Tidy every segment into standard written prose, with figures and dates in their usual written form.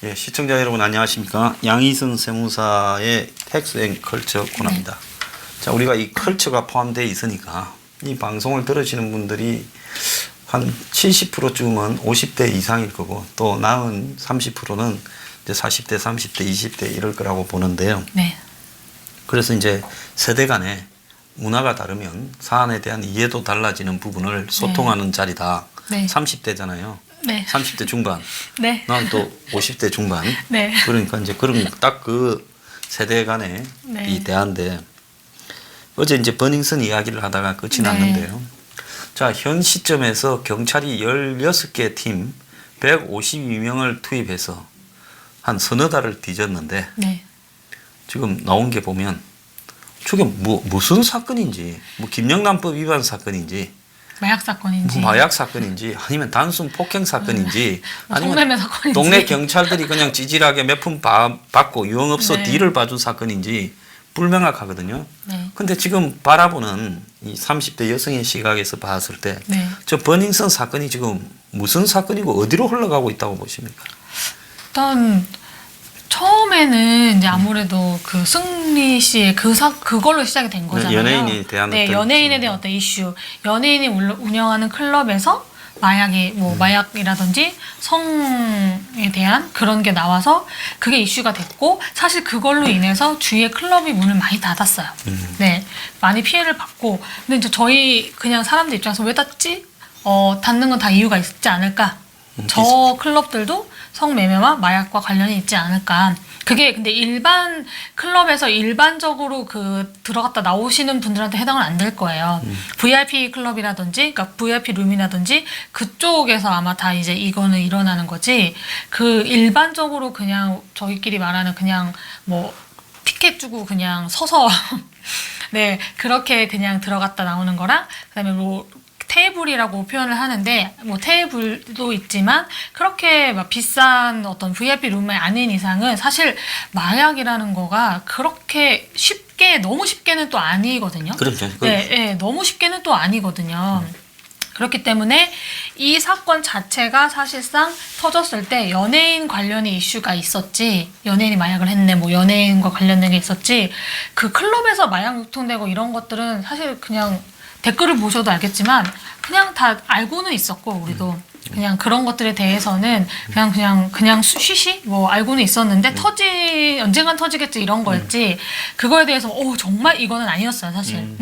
예, 시청자 여러분 안녕하십니까? 양희선 세무사의 텍스 앤 컬처 코너입니다. 자, 우리가 이 컬처가 포함되어 있으니까 이 방송을 들으시는 분들이 한 70%쯤은 50대 이상일 거고 또 남은 30%는 이제 40대, 30대, 20대 이럴 거라고 보는데요. 네. 그래서 이제 세대 간에 문화가 다르면 사안에 대한 이해도 달라지는 부분을 소통하는 자리다. 네. 30대잖아요. 네. 30대 중반. 네. 난 또 50대 중반. 네. 그러니까 이제 그런 딱 그 세대 간의 네. 이 대화인데 어제 이제 버닝썬 이야기를 하다가 끝이 네. 났는데요. 자, 현 시점에서 경찰이 16개 팀 152명을 투입해서 한 서너 달을 뒤졌는데 네. 지금 나온 게 보면 저게 무슨 사건인지 김영란법 위반 사건인지 마약 사건인지 마약 사건인지 아니면 단순 폭행 사건인지 아니면 성매매 사건인지 동네 경찰들이 그냥 찌질하게 몇 푼 받고 유흥업소 네. 뒤를 봐준 사건인지 불명확하거든요. 네. 근데 지금 바라보는 이 30대 여성의 시각에서 봤을 때 저 네. 버닝썬 사건이 지금 무슨 사건이고 어디로 흘러가고 있다고 보십니까? 일단 처음에는 이제 아무래도 그 승리 씨의 그걸로 시작이 된 거잖아요. 연예인에 대한 네, 어떤 연예인에 대한 어떤 이슈. 연예인이 운영하는 클럽에서 마약이 마약이라든지 성에 대한 그런 게 나와서 그게 이슈가 됐고 사실 그걸로 인해서 주위에 클럽이 문을 많이 닫았어요. 네, 많이 피해를 받고 근데 이제 저희 그냥 사람들 입장에서 왜 닫지? 닫는 건 다 이유가 있지 않을까? 저 클럽들도 성매매와 마약과 관련이 있지 않을까. 그게 근데 일반 클럽에서 일반적으로 들어갔다 나오시는 분들한테 해당은 안 될 거예요. VIP 클럽이라든지, 그러니까 VIP 룸이라든지 그쪽에서 아마 다 이제 이거는 일어나는 거지. 그 일반적으로 그냥 저희끼리 말하는 그냥 티켓 주고 그냥 서서 네, 그렇게 그냥 들어갔다 나오는 거랑 그다음에 테이블이라고 표현을 하는데 테이블도 있지만 그렇게 막 비싼 어떤 VIP 룸이 아닌 이상은 사실 마약이라는 거가 그렇게 너무 쉽게는 또 아니거든요. 그렇죠. 네, 네, 너무 쉽게는 또 아니거든요. 그렇기 때문에 이 사건 자체가 사실상 터졌을 때 연예인 관련의 이슈가 있었지, 연예인이 마약을 했네, 연예인과 관련된 게 있었지, 그 클럽에서 마약 유통되고 이런 것들은 사실 그냥 댓글을 보셔도 알겠지만 그냥 다 알고는 있었고 우리도 그냥 그런 것들에 대해서는 그냥 쉬쉬 알고는 있었는데 언젠간 터지겠지 이런 거였지 그거에 대해서 정말 이거는 아니었어요 사실.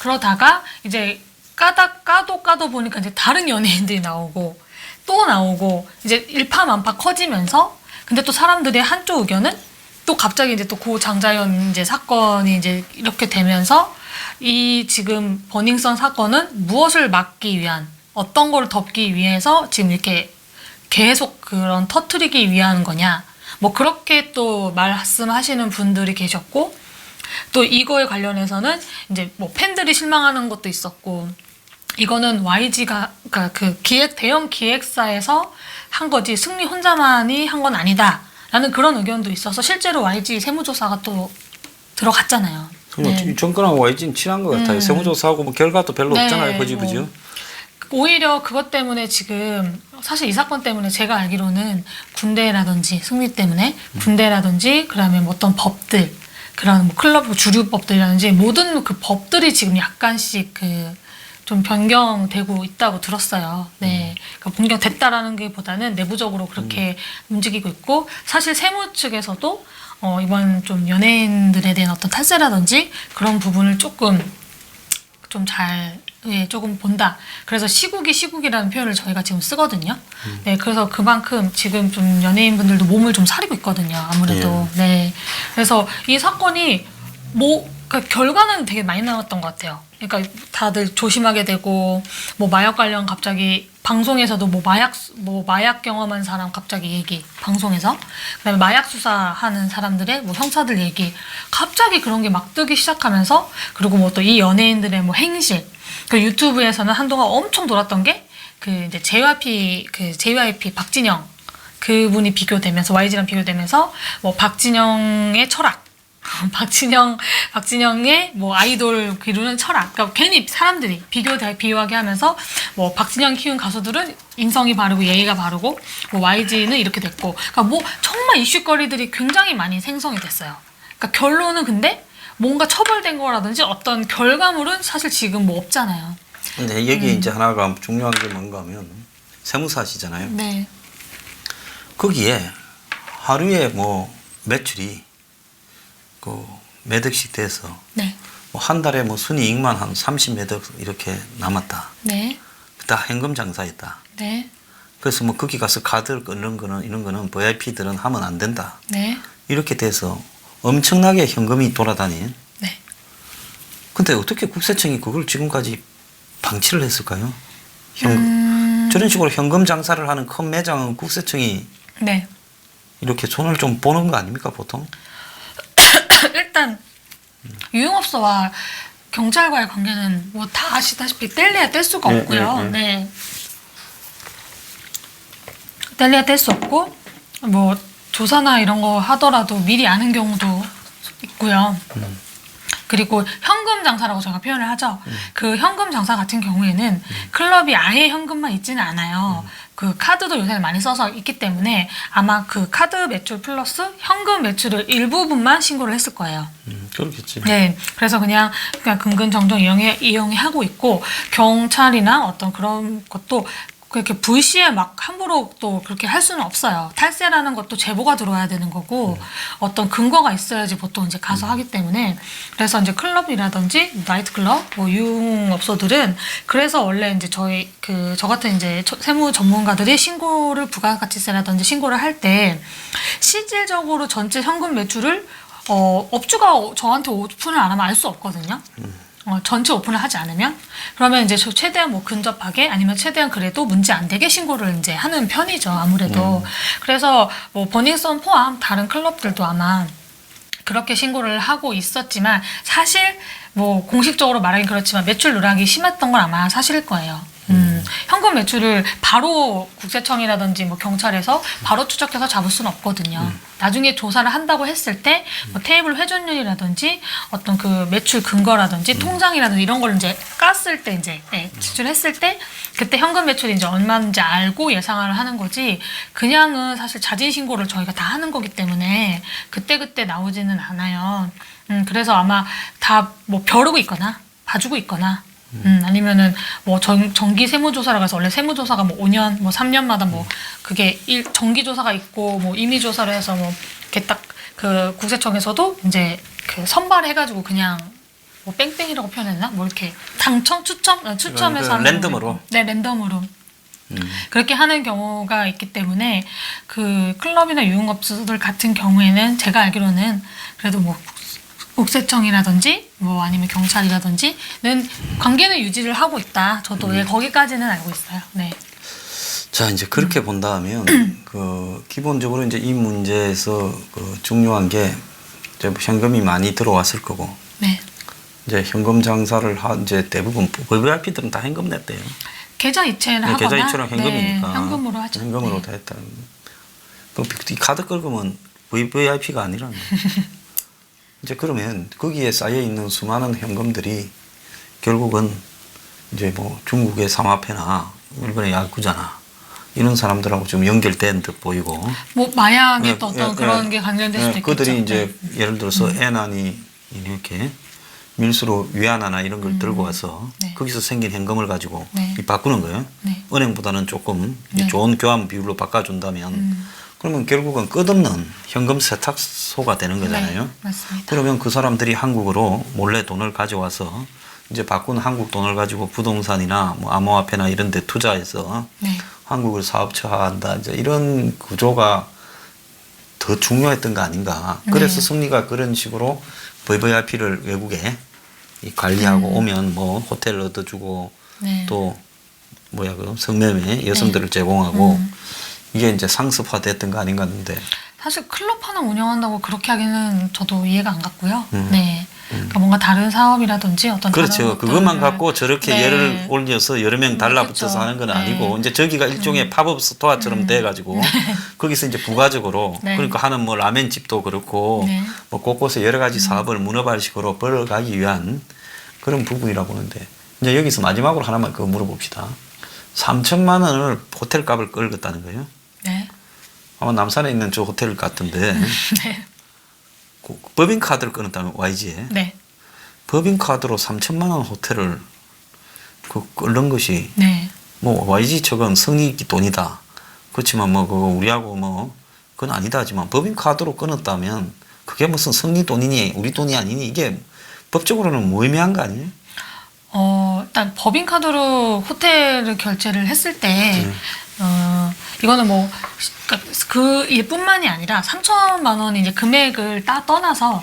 그러다가 이제 까도 보니까 이제 다른 연예인들이 나오고 또 나오고 이제 일파만파 커지면서 근데 또 사람들의 한쪽 의견은 또 갑자기 이제 또 고 장자연 이제 사건이 이제 이렇게 되면서 이 지금 버닝썬 사건은 무엇을 막기 위한 어떤 걸 덮기 위해서 지금 이렇게 계속 그런 터트리기 위한 거냐 그렇게 또 말씀하시는 분들이 계셨고 또 이거에 관련해서는 이제 팬들이 실망하는 것도 있었고 이거는 YG가 그러니까 그 대형 기획사에서 한 거지 승리 혼자만이 한 건 아니다라는 그런 의견도 있어서 실제로 YG 세무조사가 또 들어갔잖아요. 네. 정권하고 YG는 친한 것 같아요. 세무조사하고 결과도 별로 네, 없잖아요. 그죠? 오히려 그것 때문에 지금 사실 이 사건 때문에 제가 알기로는 군대라든지 승리 때문에 군대라든지 그다음에 어떤 법들 그런 클럽 주류법들이라든지 모든 그 법들이 지금 약간씩 좀 변경되고 있다고 들었어요. 네, 그러니까 변경됐다라는 게 보다는 내부적으로 그렇게 움직이고 있고 사실 세무 측에서도 이번 좀 연예인들에 대한 어떤 탈세라든지 그런 부분을 조금 조금 본다. 그래서 시국이라는 표현을 저희가 지금 쓰거든요. 네, 그래서 그만큼 지금 좀 연예인분들도 몸을 좀 사리고 있거든요. 아무래도. 네. 그래서 이 사건이 그러니까 결과는 되게 많이 나왔던 것 같아요. 그러니까 다들 조심하게 되고 마약 관련 갑자기 방송에서도 마약 경험한 사람 갑자기 얘기 방송에서 그다음에 마약 수사하는 사람들의 형사들 얘기 갑자기 그런 게 막 뜨기 시작하면서 그리고 또 이 연예인들의 행실 그 유튜브에서는 한동안 엄청 돌았던 게 이제 JYP 박진영 그분이 비교되면서 YG랑 비교되면서 박진영의 철학 박진영의 뭐 아이돌 기르는 철학. 그러니까 괜히 사람들이 비유하게 하면서 뭐 박진영 키운 가수들은 인성이 바르고 예의가 바르고 뭐 YG는 이렇게 됐고. 그러니까 뭐 정말 이슈거리들이 굉장히 많이 생성이 됐어요. 그러니까 결론은 근데 뭔가 처벌된 거라든지 어떤 결과물은 사실 지금 뭐 없잖아요. 근데 여기 이제 하나가 중요한 게 뭔가 하면 세무사시잖아요. 네. 거기에 하루에 뭐 매출이 몇 억씩 돼서 네. 뭐 한 달에 뭐 순이익만 한 30몇 억 이렇게 남았다. 네. 다 현금 장사였다. 네. 그래서 뭐 거기 가서 카드 이런 거는 VIP들은 하면 안 된다. 네. 이렇게 돼서 엄청나게 현금이 돌아다닌. 네. 근데 어떻게 국세청이 그걸 지금까지 방치를 했을까요? 저런 식으로 현금 장사를 하는 큰 매장은 국세청이 네. 이렇게 손을 좀 보는 거 아닙니까 보통? 일단 유흥업소와 경찰과의 관계는 뭐 다 아시다시피 뗄래야 뗄 수가 없고요. 네. 뗄래야 뗄 수 없고 뭐 조사나 이런 거 하더라도 미리 아는 경우도 있고요. 그리고 현금 장사라고 저희가 표현을 하죠. 그 현금 장사 같은 경우에는 클럽이 아예 현금만 있지는 않아요. 그 카드도 요새는 많이 써서 있기 때문에 아마 그 카드 매출 플러스 현금 매출을 일부분만 신고를 했을 거예요. 그렇겠지. 네, 그래서 그냥 근근정정 이용하고 있고 경찰이나 어떤 그런 것도 그렇게 불시에 막 함부로 또 그렇게 할 수는 없어요. 탈세라는 것도 제보가 들어와야 되는 거고 어떤 근거가 있어야지 보통 이제 가서 하기 때문에 그래서 이제 클럽이라든지 나이트클럽, 뭐 유흥업소들은 그래서 원래 이제 저 같은 이제 세무 전문가들이 신고를 부가가치세라든지 신고를 할 때 실질적으로 전체 현금 매출을 업주가 저한테 오픈을 안 하면 알 수 없거든요. 전체 오픈을 하지 않으면 그러면 이제 최대한 뭐 근접하게 아니면 최대한 그래도 문제 안 되게 신고를 이제 하는 편이죠 아무래도. 그래서 뭐 버닝썬 포함 다른 클럽들도 아마 그렇게 신고를 하고 있었지만 사실 뭐 공식적으로 말하긴 그렇지만 매출 누락이 심했던 건 아마 사실일 거예요. 현금 매출을 바로 국세청이라든지 뭐 경찰에서 바로 추적해서 잡을 수는 없거든요. 나중에 조사를 한다고 했을 때 뭐 테이블 회전율이라든지 어떤 그 매출 근거라든지 통장이라든지 이런 걸 이제 깠을 때 이제 지출했을 때 그때 현금 매출이 이제 얼마인지 알고 예상을 하는 거지 그냥은 사실 자진 신고를 저희가 다 하는 거기 때문에 그때 나오지는 않아요. 그래서 아마 다 뭐 벼르고 있거나 봐주고 있거나 아니면은 뭐 정기 세무조사라고 해서 원래 세무조사가 뭐 5년, 뭐 3년마다 뭐 그게 정기조사가 있고 뭐 임의조사를 해서 뭐 이렇게 딱 그 국세청에서도 이제 그 선발해가지고 그냥 뭐 뺑뺑이라고 표현했나? 뭐 이렇게 추첨해서 하는 랜덤으로. 네, 랜덤으로. 그렇게 하는 경우가 있기 때문에 그 클럽이나 유흥업소들 같은 경우에는 제가 알기로는 그래도 뭐 국세청이라든지 뭐 아니면 경찰이라든지는 관계는 유지를 하고 있다. 저도 거기까지는 알고 있어요. 네. 자 이제 그렇게 본다 하면 그 기본적으로 이제 이 문제에서 그 중요한 게 이제 현금이 많이 들어왔을 거고. 네. 이제 현금 장사를 이제 대부분 VIP들은 다 현금 냈대요. 계좌 이체를 하거나 계좌 이체는 현금이니까. 네, 현금으로 하죠. 현금으로 다 했다는. 이 카드 긁으면 VIP가 아니라는 거예요. 이제 그러면 거기에 쌓여 있는 수많은 현금들이 결국은 이제 뭐 중국의 삼합회나 일본의 야쿠자나 이런 사람들하고 좀 연결된 듯 보이고. 뭐 마약에 또 어떤 그런 게 관련될 수도 있겠죠. 그들이 이제 예를 들어서 애난이 이렇게 밀수로 위안화나 이런 걸 들고 와서 거기서 생긴 현금을 가지고 바꾸는 거예요. 은행보다는 조금 좋은 교환 비율로 바꿔준다면 그러면 결국은 끝없는 현금 세탁소가 되는 거잖아요. 맞습니다. 그러면 그 사람들이 한국으로 몰래 돈을 가져와서 이제 바꾼 한국 돈을 가지고 부동산이나 뭐 암호화폐나 이런 데 투자해서 한국을 사업처화한다. 이제 이런 구조가 더 중요했던 거 아닌가. 그래서 승리가 그런 식으로 VVIP를 외국에 관리하고 오면 뭐 호텔 얻어주고 또 뭐야 그 성매매 여성들을 제공하고 이게 이제 상습화됐던 거 아닌가 하는데 사실 클럽 하나 운영한다고 그렇게 하기는 저도 이해가 안 갔고요. 네. 그러니까 뭔가 다른 사업이라든지 어떤 그렇죠. 다른 그것만 것들을- 갖고 저렇게 네. 예를 올려서 여러 명 달라붙어서 그렇죠. 하는 건 네. 아니고 이제 저기가 일종의 팝업 스토어처럼 돼가지고 거기서 이제 부가적으로 네. 그러니까 하는 뭐 라멘집도 그렇고 네. 뭐 곳곳에 여러 가지 사업을 문어발식으로 벌어가기 위한 그런 부분이라고 보는데 이제 여기서 마지막으로 하나만 그거 물어봅시다. 3천만 원을 호텔 값을 끌었다는 거예요. 네. 아마 남산에 있는 저 호텔 같은데 네. 그 법인카드를 끊었다는 YG에 네. 법인카드로 3천만 원 호텔을 그 끌는 것이 네. 뭐 YG 측은 성익이 돈이다. 그렇지만 뭐 그거 우리하고 뭐 그건 아니다 하지만 법인카드로 끊었다면 그게 무슨 성리 돈이니 우리 돈이 아니니 이게 법적으로는 무의미한 거 아니에요? 일단 법인카드로 호텔을 결제를 했을 때, 네. 이거는 뭐, 그 일뿐만이 아니라 3천만 원 이제 금액을 떠나서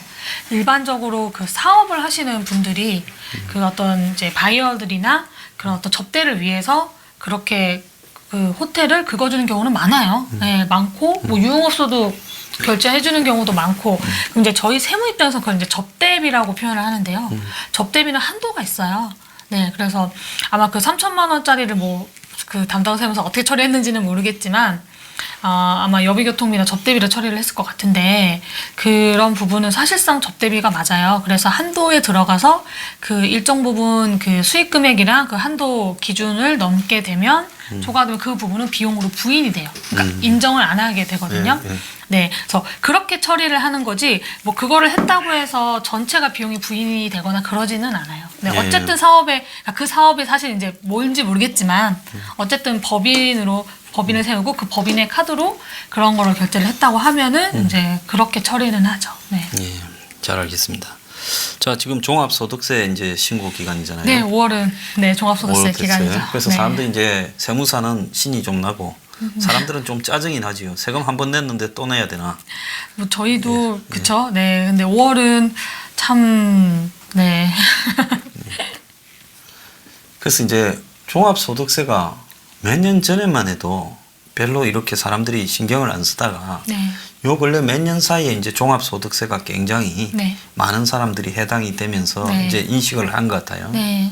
일반적으로 그 사업을 하시는 분들이 그 어떤 이제 바이어들이나 그런 어떤 접대를 위해서 그렇게 그 호텔을 긁어주는 경우는 많아요. 네, 많고, 뭐 유흥업소도 결제해주는 경우도 많고, 그럼 이제 저희 세무 입장에서 그걸 이제 접대비라고 표현을 하는데요. 접대비는 한도가 있어요. 네, 그래서 아마 그 3천만 원짜리를 뭐 그 담당 세무사 어떻게 처리했는지는 모르겠지만, 아마 여비교통비나 접대비를 처리를 했을 것 같은데, 그런 부분은 사실상 접대비가 맞아요. 그래서 한도에 들어가서 그 일정 부분 그 수익 금액이랑 그 한도 기준을 넘게 되면 초과되면 그 부분은 비용으로 부인이 돼요. 그러니까 인정을 안 하게 되거든요. 네, 네. 네, 그래서 그렇게 처리를 하는 거지, 뭐 그거를 했다고 해서 전체가 비용이 부인이 되거나 그러지는 않아요. 네, 네. 어쨌든 사업에 그 사업이 사실 이제 뭔지 모르겠지만 어쨌든 법인을 세우고 그 법인의 카드로 그런 거를 결제를 했다고 하면은 이제 그렇게 처리는 하죠. 네. 예, 잘 알겠습니다. 자, 지금 종합소득세 이제 신고 기간이잖아요. 네, 5월은 네 종합소득세 5월 됐어요. 기간이죠. 그래서 네. 사람들이 이제 세무사는 신이 좀 나고 사람들은 좀 짜증이 나지요. 세금 한 번 냈는데 또 내야 되나? 뭐 저희도 그쵸. 네, 근데 5월은 참 네. 그래서 이제 종합소득세가 몇 년 전에만 해도 별로 이렇게 사람들이 신경을 안 쓰다가 네. 요 근래 몇 년 사이에 이제 종합소득세가 굉장히 네. 많은 사람들이 해당이 되면서 네. 이제 인식을 한 것 같아요. 네.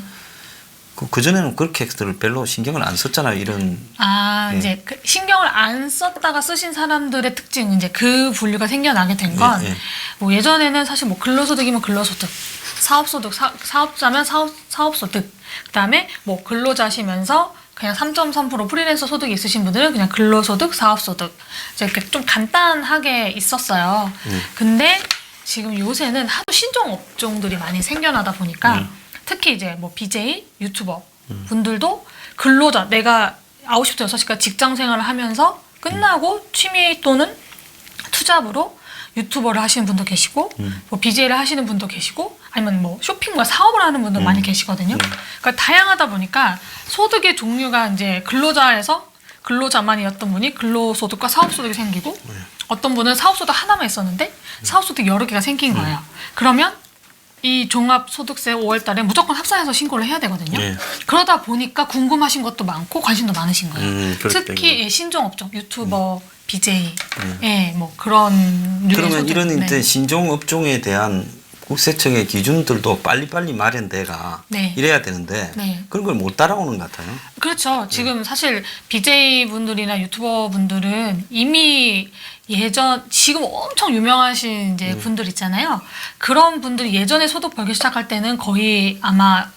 그전에는 그렇게들 별로 신경을 안 썼잖아요. 이런. 네. 이제 그 신경을 안 썼다가 쓰신 사람들의 특징, 이제 그 분류가 생겨나게 된 건, 네, 네. 뭐 예전에는 사실 뭐 근로소득이면 근로소득, 사업소득, 사업자면 사업소득, 그 다음에 뭐 근로자시면서 그냥 3.3% 프리랜서 소득이 있으신 분들은 그냥 근로소득, 사업소득. 이제 이렇게 좀 간단하게 있었어요. 근데 지금 요새는 하도 신종 업종들이 많이 생겨나다 보니까 특히 이제 뭐 BJ, 유튜버 분들도 근로자, 내가 9시부터 6시까지 직장 생활을 하면서 끝나고 취미 또는 투잡으로 유튜버를 하시는 분도 계시고, 뭐 BJ를 하시는 분도 계시고, 아니면 뭐 쇼핑과 사업을 하는 분도 많이 계시거든요. 그러니까 다양하다 보니까 소득의 종류가 이제 근로자에서 근로자만이었던 분이 근로소득과 사업소득이 생기고, 어떤 분은 사업소득 하나만 있었는데 사업소득 여러 개가 생긴 거예요. 그러면 이 종합소득세 5월 달에 무조건 합산해서 신고를 해야 되거든요. 네. 그러다 보니까 궁금하신 것도 많고 관심도 많으신 거예요. 그렇기 특히 이 신종업종, 유튜버, BJ, 예, 뭐 그런 류의 그러면 소득. 이런 네. 이제 신종 업종에 대한 국세청의 기준들도 빨리빨리 마련돼가 네. 이래야 되는데 네. 그런 걸 못 따라오는 것 같아요. 그렇죠. 지금 사실 BJ 분들이나 유튜버 분들은 이미 지금 엄청 유명하신 이제 분들 있잖아요. 그런 분들이 예전에 소득 벌기 시작할 때는 거의 아마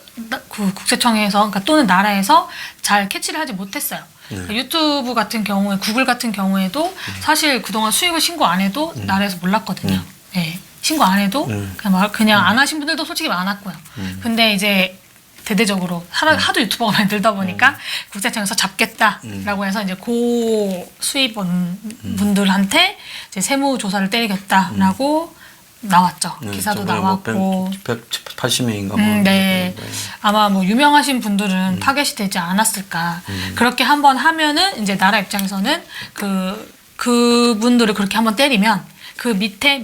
그 국세청에서, 그러니까 또는 나라에서 잘 캐치를 하지 못했어요. 그러니까 유튜브 같은 경우에, 구글 같은 경우에도 사실 그동안 수익을 신고 안 해도 나라에서 몰랐거든요. 네. 신고 안 해도 그냥 안 하신 분들도 솔직히 많았고요. 근데 이제 대대적으로 하도 유튜버가 많이 늘다 보니까 국세청에서 잡겠다라고 해서 이제 고 수입 분들한테 이제 세무 조사를 때리겠다라고 나왔죠. 기사도 나왔고. 뭐 180명인가 뭐. 네. 아마 뭐 유명하신 분들은 타겟이 되지 않았을까. 그렇게 한번 하면은 이제 나라 입장에서는 그분들을 그렇게 한번 때리면 그 밑에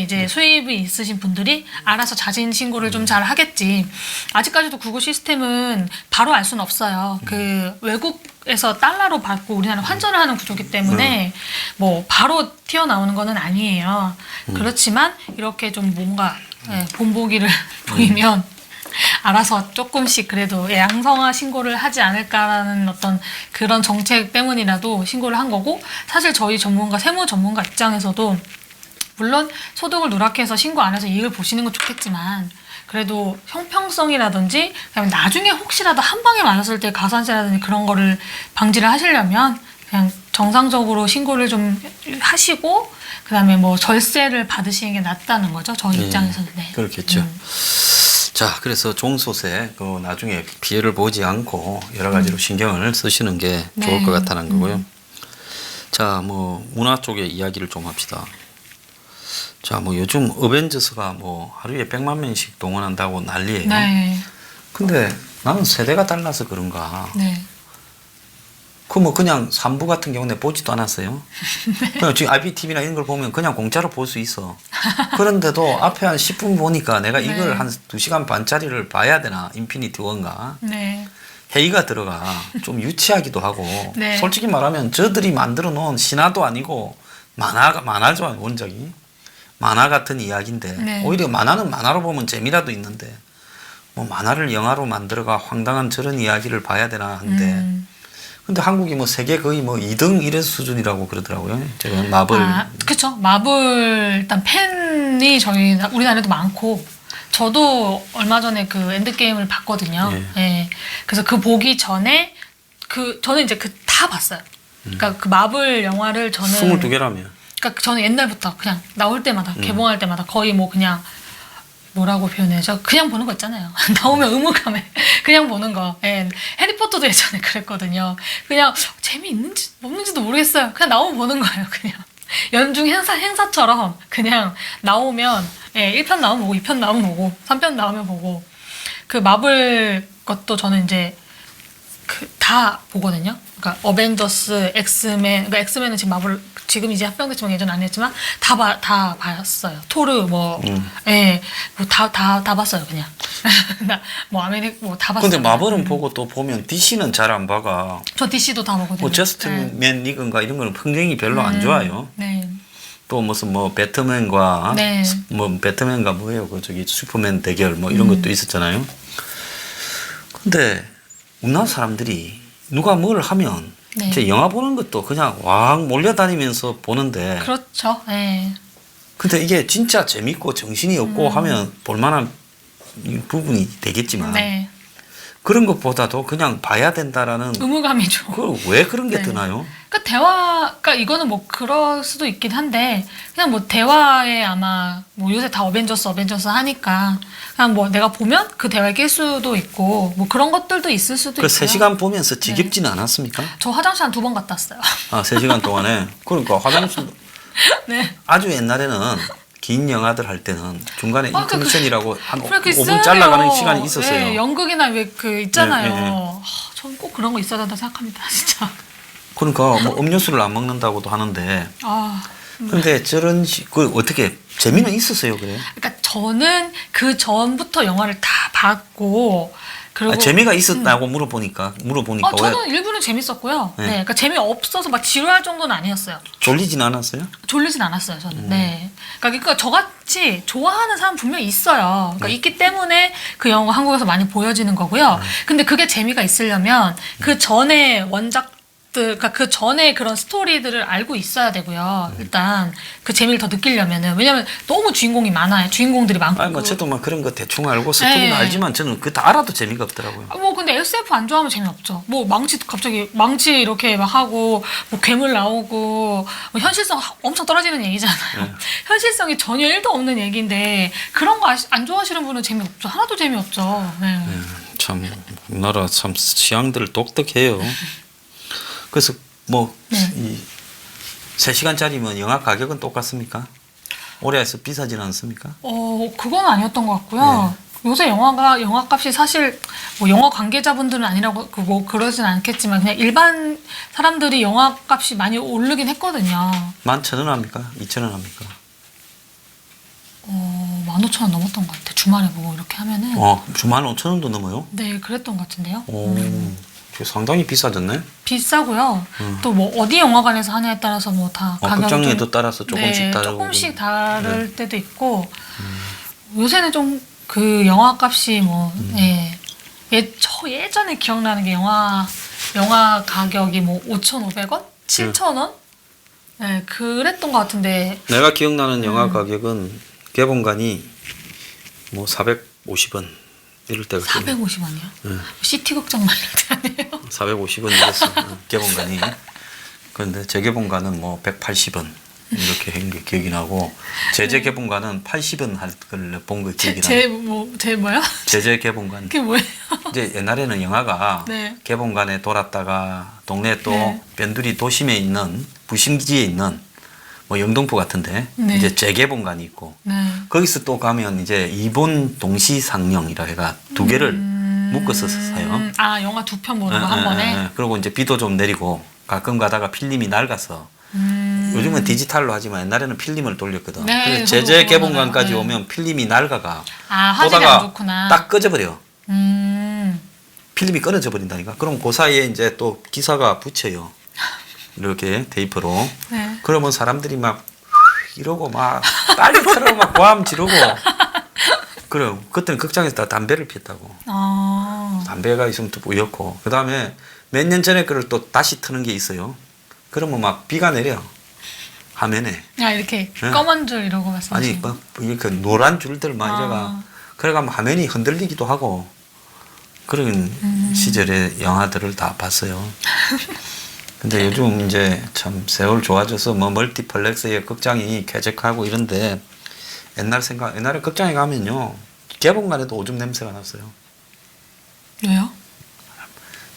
이제 수입이 있으신 분들이 알아서 자진 신고를 좀 잘 하겠지. 아직까지도 구글 시스템은 바로 알 수는 없어요. 그 외국에서 달러로 받고 우리나라 환전을 하는 구조기 때문에 뭐 바로 튀어나오는 거는 아니에요. 그렇지만 이렇게 좀 뭔가 예, 본보기를 보이면 알아서 조금씩 그래도 양성화 신고를 하지 않을까라는 어떤 그런 정책 때문이라도 신고를 한 거고, 사실 저희 전문가, 세무 전문가 입장에서도 물론 소득을 누락해서 신고 안 해서 이익을 보시는 건 좋겠지만, 그래도 형평성이라든지 그다음에 나중에 혹시라도 한 방에 맞았을 때 가산세라든지 그런 거를 방지를 하시려면 그냥 정상적으로 신고를 좀 하시고, 그다음에 뭐 절세를 받으시는 게 낫다는 거죠. 저희 입장에서는. 네. 그렇겠죠. 자, 그래서 종소세 나중에 피해를 보지 않고 여러 가지로 신경을 쓰시는 게 좋을 것 같다는 거고요. 자, 뭐 문화 쪽의 이야기를 좀 합시다. 자, 뭐 요즘 어벤져스가 뭐 하루에 100만 명씩 동원한다고 난리예요. 네. 근데 나는 세대가 달라서 그런가. 네. 그 뭐 그냥 3부 같은 경우는 보지도 않았어요. 그냥 지금 IPTV나 이런 걸 보면 그냥 공짜로 볼 수 있어. 그런데도 앞에 한 10분 보니까 내가 이걸 한 2시간 반짜리를 봐야 되나, 인피니티 원가. 네. 회의가 들어가. 좀 유치하기도 하고. 네. 솔직히 말하면 저들이 만들어 놓은 신화도 아니고 만화죠, 원작이. 만화 같은 이야기인데 네. 오히려 만화는 만화로 보면 재미라도 있는데 뭐 만화를 영화로 만들어가 황당한 저런 이야기를 봐야 되나 하는데 근데 한국이 뭐 세계 거의 뭐 2등 이런 수준이라고 그러더라고요. 제가 마블. 그쵸. 마블 일단 팬이 저희 우리나라에도 많고, 저도 얼마 전에 그 엔드게임을 봤거든요. 예. 그래서 그 보기 전에 저는 이제 그 다 봤어요. 그러니까 그 마블 영화를 저는 22개라며. 그러니까 저는 옛날부터 그냥 나올 때마다 개봉할 때마다 거의 뭐 그냥 뭐라고 표현해죠? 그냥 보는 거 있잖아요. 나오면 의무감에 그냥 보는 거. 예. 해리포터도 예전에 그랬거든요. 그냥 재미있는지 없는지도 모르겠어요. 그냥 나오면 보는 거예요. 그냥 연중 행사처럼 그냥 나오면 1편 나오면 보고 2편 나오면 보고 3편 나오면 보고, 그 마블 것도 저는 이제 다 보거든요. 그러니까 어벤져스, 엑스맨, 그러니까 엑스맨은 지금 마블 지금 이제 합병됐지만 예전 안 했지만 다 봤어요. 토르 뭐 다 봤어요 그냥. 뭐 아메리 뭐 다 봤어요. 근데 마블은 보고 또 보면 DC는 잘 안 봐가. 저 DC도 다 보거든요. 뭐 저스트맨 리그인가 이런 거는 평쟁이 별로 안 좋아요. 네. 또 무슨 뭐 배트맨과 뭐 배트맨과 뭐예요? 그 저기 슈퍼맨 대결 뭐 이런 것도 있었잖아요. 근데 우리나라 사람들이 누가 뭘 하면 제 영화 보는 것도 그냥 왕 몰려다니면서 보는데. 그렇죠. 네. 근데 이게 진짜 재밌고 정신이 없고 하면 볼만한 부분이 되겠지만 그런 것보다도 그냥 봐야 된다라는 의무감이죠. 왜 그런 게 드나요? 그러니까 이거는 뭐 그럴 수도 있긴 한데, 그냥 뭐 대화에 아마 뭐 요새 다 어벤져스 하니까 그냥 뭐 내가 보면 그 대화에 낄 수도 있고 뭐 그런 것들도 있을 수도 있고요. 3시간 보면서 지겹지는 않았습니까? 저 화장실 한 2번 갔다 왔어요. 3시간 동안에. 그러니까 화장실 아주 옛날에는 긴 영화들 할 때는 중간에 인터미션이라고 한 5분 잘라가는 시간이 있었어요. 네, 연극이나 왜 그 있잖아요. 저는 꼭 그런 거 있어야 된다 생각합니다, 진짜. 그러니까 뭐 음료수를 안 먹는다고도 하는데. 근데 저런 어떻게 재미는 있었어요, 그래? 그러니까 저는 그 전부터 영화를 다 봤고. 그리고 재미가 있었다고 물어보니까 저는 일부는 재밌었고요. 네. 그러니까 재미없어서 막 지루할 정도는 아니었어요. 졸리진 않았어요? 졸리진 않았어요, 저는. 네. 그러니까 저같이 좋아하는 사람 분명히 있어요. 그러니까 있기 때문에 그 영화가 한국에서 많이 보여지는 거고요. 근데 그게 재미가 있으려면 그 전에 그러니까 그 전에 그런 스토리들을 알고 있어야 되고요. 일단 그 재미를 더 느끼려면은. 왜냐면 너무 주인공이 많아요. 주인공들이 많고. 아니 뭐 저도 막 그런 거 대충 알고 스토리는 알지만 저는 그거 다 알아도 재미가 없더라고요. 뭐 근데 SF 안 좋아하면 재미없죠. 뭐 갑자기 망치 이렇게 막 하고 뭐 괴물 나오고 뭐 현실성 엄청 떨어지는 얘기잖아요. 현실성이 전혀 1도 없는 얘기인데 그런 거 안 좋아하시는 분은 재미없죠. 하나도 재미없죠. 참 우리나라 참 취향들 독특해요. 그래서 뭐 이 3시간짜리면 영화 가격은 똑같습니까? 올해에서 비싸지는 않습니까? 그건 아니었던 것 같고요. 요새 영화값이 사실 뭐 영화 관계자분들은 아니라고 뭐 그러진 않겠지만 그냥 일반 사람들이 영화값이 많이 오르긴 했거든요. 11,000원 합니까? 2,000원 합니까? 15,000원 넘었던 것 같아요. 주말에 보고 이렇게 하면은. 주말에 5,000원도 넘어요? 네, 그랬던 것 같은데요. 상당히 비싸졌네. 비싸고요. 또 뭐 어디 영화관에서 하냐에 따라서 뭐 다 가격이 극장에도 따라서 조금씩 다르고. 조금씩 다를 때도 있고. 요새는 좀 그 영화 값이 뭐 저 예전에 기억나는 게 영화 가격이 뭐 5,500원? 7,000원? 네, 그랬던 것 같은데. 내가 기억나는 영화 가격은 개봉관이 뭐 450원 이럴 때가 450원이요? 시티극장 말일 때 아니에요? 450원 이랬어. 개봉관이. 그런데 재개봉관은 뭐 180원 이렇게 한 게 기억이 나고 재개봉관은 80원 할 걸 본 거 기억이 나고. 뭐요? 재개봉관. 그게 뭐예요? 이제 옛날에는 영화가 네. 개봉관에 돌았다가 동네 또 네. 변두리 도심에 있는 부심지에 있는 뭐 영등포 같은데 네. 이제 재개봉관이 있고 네. 거기서 또 가면 이제 이본 동시 상영이라 해가 두 개를 묶어서 사요. 아, 영화 두 편 보는 거 한 번에? 그리고 이제 비도 좀 내리고 가끔 가다가 필름이 낡아서 요즘은 디지털로 하지만 옛날에는 필름을 돌렸거든. 네, 그래서 저도 재개봉관까지 그거 오면 필름이 낡아가 아, 화질이 안 보다가 좋구나. 딱 꺼져버려. 음. 필름이 끊어져 버린다니까. 그럼 그 사이에 이제 또 기사가 붙여요. 이렇게 테이프로. 네. 그러면 사람들이 막 이러고 막 빨리 틀어 막 고함 지르고. 그럼 그때는 극장에서 다 담배를 피웠다고. 아. 담배가 있으면 또 우였고. 그 다음에 몇 년 전에 그걸 또 다시 트는 게 있어요. 그러면 막 비가 내려. 화면에. 아, 이렇게 네. 검은 줄 이러고 아니 말씀하시는 막 이렇게 노란 줄들 막 이래가. 아. 그래가 화면이 흔들리기도 하고. 그런 시절의 영화들을 다 봤어요. 근데 요즘 이제 참 세월 좋아져서 뭐 멀티플렉스의 극장이 쾌적하고 이런데 옛날에 극장에 가면요 개봉관에도 오줌 냄새가 났어요. 왜요?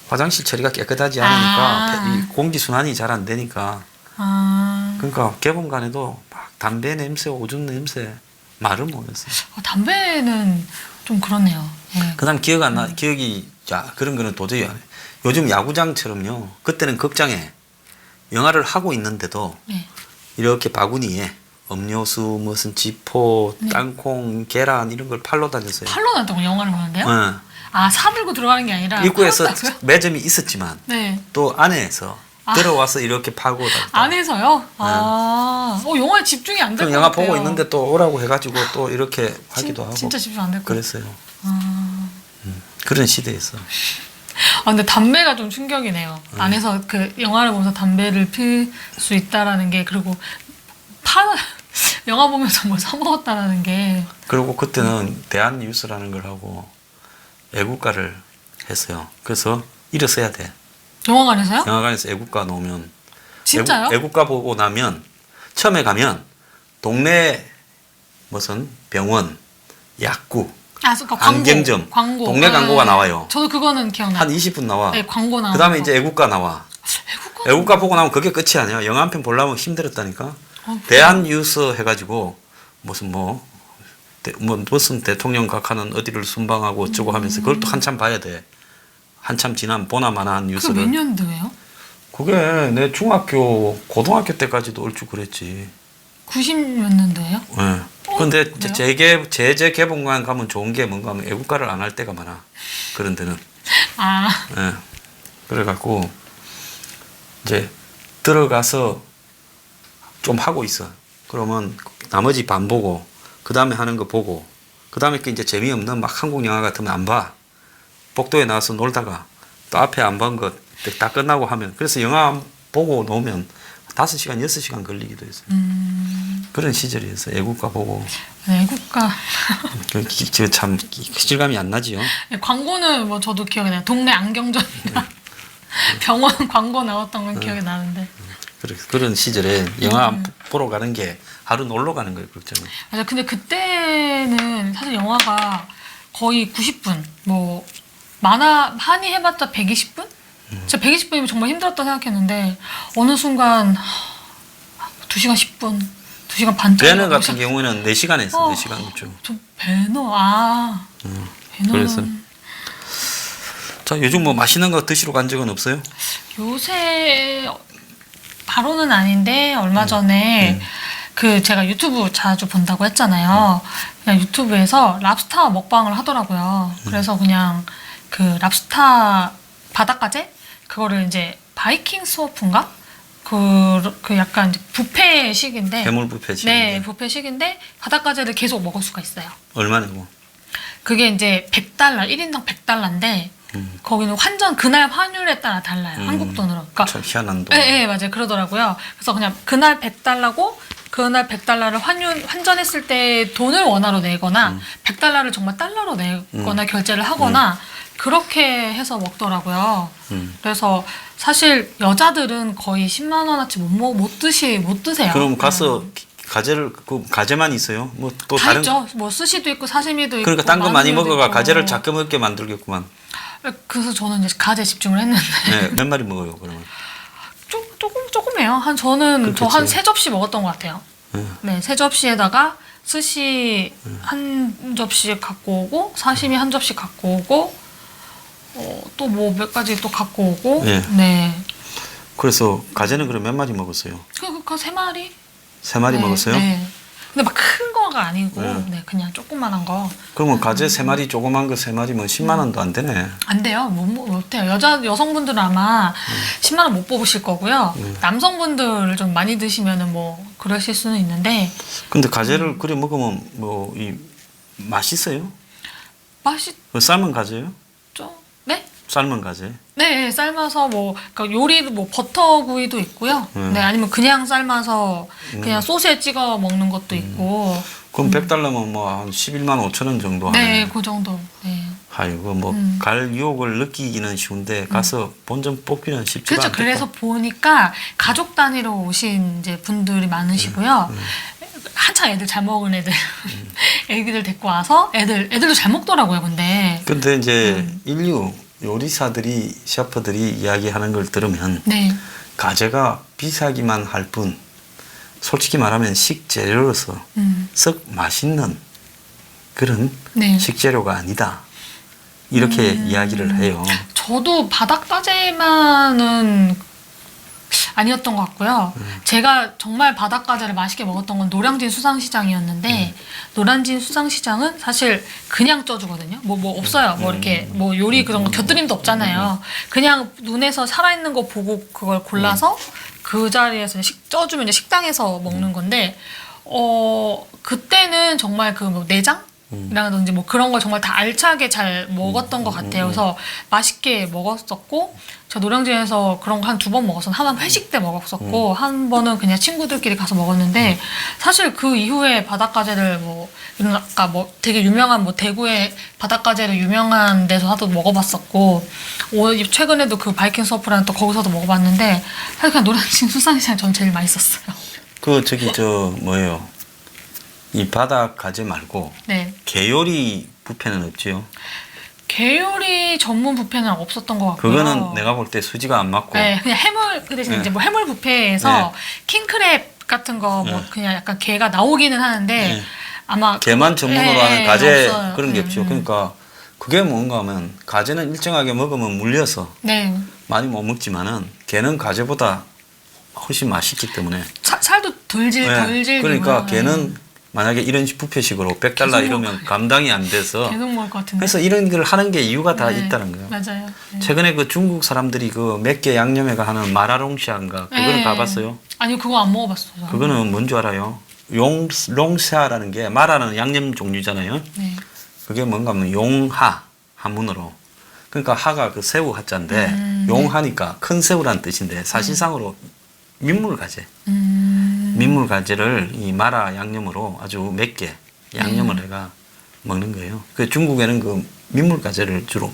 화장실 처리가 깨끗하지 않으니까 아. 이 공기 순환이 잘 안 되니까 아. 그러니까 개봉관에도 막 담배 냄새, 오줌 냄새 말을 못했어요. 담배는 좀 그렇네요. 네. 그다음 기억이 자 그런 거는 도저히 안 해. 요즘 야구장처럼요. 그때는 극장에 영화를 하고 있는데도 네. 이렇게 바구니에 음료수, 무슨 지포, 네. 땅콩, 계란 이런 걸 팔러 다녔어요. 팔로 놨다고 영화를 보는데요? 네. 아, 사들고 들어가는 게 아니라 입구에서 팔았다고요? 매점이 있었지만 네. 또 안에서 들어와서 이렇게 팔고 다녔다. 안에서요? 아, 영화에 집중이 안 될 그럼 것 영화 같아요. 보고 있는데 또 오라고 해가지고 또 이렇게 하기도 하고 진짜 집중 안 될 것 같아요. 그랬어요. 아. 그런 시대였어. 근데 담배가 좀 충격이네요. 안에서 그 영화를 보면서 담배를 필 수 있다라는 게, 그리고 영화 보면서 뭘 사 먹었다라는 게. 그리고 그때는 대한뉴스라는 걸 하고 애국가를 했어요. 그래서 일어서야 돼. 영화관에서요? 영화관에서 애국가 놓으면 진짜요? 애국가 보고 나면 처음에 가면 동네 무슨 병원, 약국, 그러니까 안경점, 광고. 동네 광고가 나와요. 저도 그거는 기억나요. 한 20분 나와. 네, 광고 나오는 그 다음에 거. 이제 애국가 나와. 애국가 보고 나면 그게 끝이 아니야. 영화 한 편 보려면 힘들었다니까. 대한뉴스 해가지고 무슨 무슨 대통령 각하는 어디를 순방하고 어쩌고 하면서 그걸 또 한참 봐야 돼. 한참 지난 보나마나한 그게 뉴스를. 몇 년도예요? 그게 내 중학교, 고등학교 때까지도 얼추 그랬지. 90몇 년도예요? 예. 근데 그래요? 재개봉관 가면 좋은 게 뭔가 하면 애국가를 안 할 때가 많아. 그런 데는. 아, 예. 그래갖고 이제 들어가서 좀 하고 있어. 그러면 나머지 반 보고 그 다음에 하는 거 보고 그 다음에 이제 재미없는 막 한국 영화 같으면 안 봐. 복도에 나와서 놀다가 또 앞에 안 본 거 다 끝나고 하면 그래서 영화 보고 놓으면 5시간, 6시간 걸리기도 했어요. 그런 시절이었어요. 애국가 보고. 애국가. 참 실감이 안 나지요. 광고는 뭐 저도 기억이 나요. 동네 안경점이나 병원 광고 나왔던 건 기억이 나는데. 그런 시절에 영화 보러 가는 게 하루 놀러 가는 거예요. 극장은. 맞아. 근데 그때는 사실 영화가 거의 90분, 뭐 많이 해봤자 120분? 진짜 120분이면 정말 힘들었다 생각했는데 어느 순간 2시간 10분, 2시간 반짜리. 배너 같은 경우에는 4시간 했어. 4시간 그렇죠. 저 배너. 배너는 그래서 자 요즘 뭐 맛있는 거 드시러 간 적은 없어요? 요새 바로는 아닌데 얼마 전에 그 제가 유튜브 자주 본다고 했잖아요. 그냥 유튜브에서 랍스타 먹방을 하더라고요. 그래서 그냥 그 랍스타 바닷가재 그거를 이제 바이킹 스워프인가 그 약간 이제 뷔페식인데 해물 뷔페식. 네, 뷔페식인데 바닷가재를 계속 먹을 수가 있어요. 얼마냐고? 그게 이제 100달러, 1인당 100달러인데 거기는 그날 환율에 따라 달라요. 한국 돈으로. 그러니까 참 희한한 돈. 네, 맞아요. 그러더라고요. 그래서 그냥 그날 100달러고 그날 100달러를 환전했을 때 돈을 원화로 내거나 100달러를 정말 달러로 내거나 결제를 하거나 그렇게 해서 먹더라고요. 그래서 사실 여자들은 거의 10만 원어치 못 드세요. 그럼 가서 가재를 그 가재만 있어요? 뭐 또 다 다른 있죠. 뭐 스시도 있고 사시미도 있고 그러니까 딴 거 많이 마늘도 먹어가 있고. 가재를 작게 먹게 만들겠구만. 그래서 저는 이제 가재 집중을 했는데 네, 몇 마리 먹어요 그러면? 조금해요. 저는 저 한 그치. 3접시 먹었던 것 같아요. 네, 3접시에다가 스시 한 접시 갖고 오고 사시미 한 접시 갖고 오고 또 뭐 몇 가지 또 갖고 오고 예. 네. 그래서 가재는 그럼 몇 마리 먹었어요? 그 3마리? 3마리 네, 먹었어요? 네. 근데 막 큰 거가 아니고 네. 네, 그냥 조그만한 거. 그러면 가재 3마리 조그만 거 3마리면 10만 원도 안 되네. 안 돼요. 못해요. 여성분들은 아마 10만 원 못 뽑으실 거고요. 남성분들 좀 많이 드시면은 뭐 그러실 수는 있는데 근데 가재를 그래 먹으면 뭐 이 맛있어요? 맛있죠? 그 삶은 가재요? 네? 삶은 가재. 네, 삶아서 뭐 그러니까 요리도 뭐 버터구이도 있고요. 네, 아니면 그냥 삶아서 그냥 소스에 찍어 먹는 것도 있고. 그럼 100달러면 뭐 한 11만 5천 원 정도 하네. 네, 그 정도. 네. 아이고 뭐 갈 유혹을 느끼기는 쉬운데 가서 본전 뽑기는 쉽지가 그렇죠. 않겠다. 그래서 보니까 가족 단위로 오신 이제 분들이 많으시고요. 한창 애들 잘 먹은 애기들 데리고 와서 애들도 잘 먹더라고요. 근데 이제 인류 요리사들이 셰프들이 이야기하는 걸 들으면 네, 가재가 비싸기만 할 뿐 솔직히 말하면 식재료로서 썩 맛있는 그런 네. 식재료가 아니다. 이렇게 이야기를 해요. 저도 바닷가재만은 아니었던 것 같고요. 제가 정말 바닷가재를 맛있게 먹었던 건 노량진 수상시장이었는데 노량진 수상시장은 사실 그냥 쪄주거든요. 뭐 없어요. 뭐 이렇게 뭐 요리 그런 거 곁들임도 없잖아요. 그냥 눈에서 살아있는 거 보고 그걸 골라서 그 자리에서 쪄주면 이제 식당에서 먹는 건데 그때는 정말 그 뭐 내장? 이라든지 뭐 그런 걸 정말 다 알차게 잘 먹었던 것 같아요. 그래서 맛있게 먹었었고, 저 노량진에서 그런 거 한 2번 먹었었는데, 하나는 회식 때 먹었었고, 한 번은 그냥 친구들끼리 가서 먹었는데, 사실 그 이후에 바닷가재를 뭐, 아까 뭐 되게 유명한 뭐 대구의 바닷가재를 유명한 데서 먹어봤었고, 최근에도 그 바이킹 서프라는 또 거기서도 먹어봤는데, 사실 그냥 노량진 수산시장 전 제일 맛있었어요. 뭐예요? 이 바닷가재 말고 네. 게요리 뷔페는 없지요? 게요리 전문 뷔페는 없었던 것 같고요. 그거는 내가 볼 때 수지가 안 맞고. 네, 그냥 해물 그 대신 네. 이제 뭐 해물 뷔페에서 네. 킹크랩 같은 거 뭐 그냥 약간 게가 나오기는 하는데 네. 아마 게만 전문으로 네, 하는 가재 없어요. 그런 게 없죠. 그러니까 그게 뭔가 하면 가재는 일정하게 먹으면 물려서 네. 많이 못 먹지만은 게는 가재보다 훨씬 맛있기 때문에. 살도 덜 질기고요. 그러니까 네. 게는 만약에 이런 뷔페식으로 100달러 이러면 감당이 안 돼서 계속 먹을 것 같은데. 그래서 이런 걸 하는 게 이유가 다 네, 있다는 거예요. 맞아요. 네. 최근에 그 중국 사람들이 그 몇 개 양념회가 하는 마라롱샤인가 그거는 네. 가봤어요? 아니요, 그거 안 먹어봤어요. 그거는 뭔지 알아요? 롱샤라는 게 마라는 양념 종류잖아요. 네. 그게 뭔가 하면 용하 한문으로. 그러니까 하가 그 새우 하자인데 용하니까 큰 새우란 뜻인데 사실상으로 민물가재. 민물가재를 이 마라 양념으로 아주 맵게 양념을 해가 먹는 거예요. 그 중국에는 그 민물가재를 주로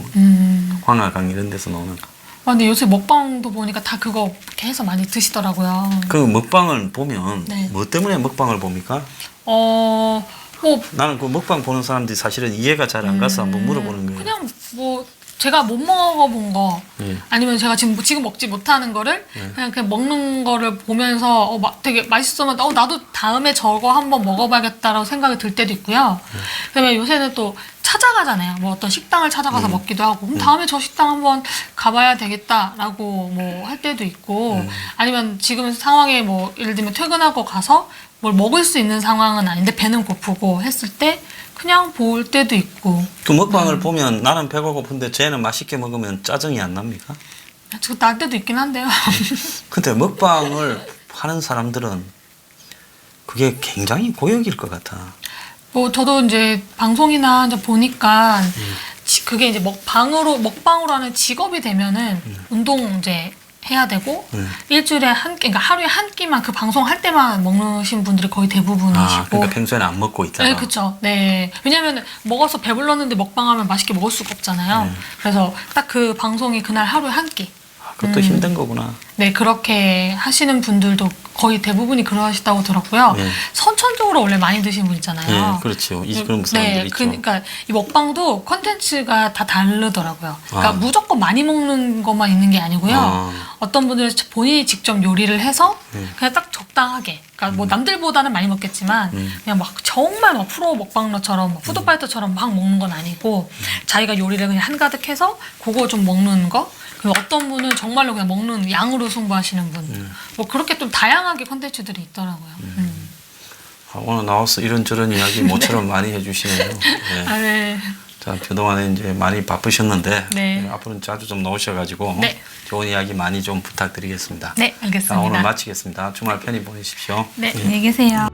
황하강 이런 데서 먹는. 아, 근데 요새 먹방도 보니까 다 그거 이렇게 해서 많이 드시더라고요. 그 먹방을 보면 네. 뭐 때문에 먹방을 봅니까? 뭐 나는 그 먹방 보는 사람들이 사실은 이해가 잘 안 가서 한번 물어보는 거예요. 그냥 뭐 제가 못 먹어본 거 예. 아니면 제가 지금 먹지 못하는 거를 그냥 먹는 거를 보면서 되게 맛있으면 나도 다음에 저거 한번 먹어봐야겠다라고 생각이 들 때도 있고요. 그다음에 요새는 또 찾아가잖아요. 뭐 어떤 식당을 찾아가서 먹기도 하고 그럼 다음에 저 식당 한번 가봐야 되겠다라고 뭐 할 때도 있고 아니면 지금 상황에 뭐 예를 들면 퇴근하고 가서 뭘 먹을 수 있는 상황은 아닌데 배는 고프고 했을 때 그냥 볼 때도 있고. 그 먹방을 보면 나는 배가 고픈데 쟤는 맛있게 먹으면 짜증이 안 납니까? 저 날 때도 있긴 한데요. 근데 먹방을 하는 사람들은 그게 굉장히 고역일 것 같아. 뭐 저도 이제 방송이나 이제 보니까 그게 이제 먹방으로 하는 직업이 되면은 운동 이제 해야 되고 일주일에 그러니까 하루에 한 끼만 그 방송 할 때만 먹으신 분들이 거의 대부분이시고. 아, 그러니까 평소에는 안 먹고 있다가. 네, 그렇죠. 네, 왜냐면 먹어서 배불렀는데 먹방하면 맛있게 먹을 수가 없잖아요. 그래서 딱 그 방송이 그날 하루에 한 끼. 그것도 힘든 거구나. 네, 그렇게 하시는 분들도 거의 대부분이 그러시다고 들었고요. 네. 선천적으로 원래 많이 드시는 분 있잖아요. 네, 그렇죠. 그런 사람들 있죠. 그러니까 이 먹방도 컨텐츠가 다 다르더라고요. 그러니까 아. 무조건 많이 먹는 것만 있는 게 아니고요. 아. 어떤 분들은 본인이 직접 요리를 해서 네. 그냥 딱 적당하게. 그러니까 뭐 남들보다는 많이 먹겠지만 그냥 막 정말 막 프로 먹방러처럼 막 푸드파이터처럼 막 먹는 건 아니고 자기가 요리를 그냥 한가득 해서 그거 좀 먹는 거. 그리고 어떤 분은 정말로 그냥 먹는 양으로 승부하시는 분. 뭐 그렇게 좀 다양하게 컨텐츠들이 있더라고요. 아, 오늘 나와서 이런저런 이야기 모처럼 많이 해주시네요. 네. 아, 네. 자, 그동안에 이제 많이 바쁘셨는데 네. 앞으로는 자주 좀 나오셔가지고 네. 좋은 이야기 많이 좀 부탁드리겠습니다. 네, 알겠습니다. 자, 오늘 마치겠습니다. 주말 편히 보내십시오. 네, 안녕히 계세요.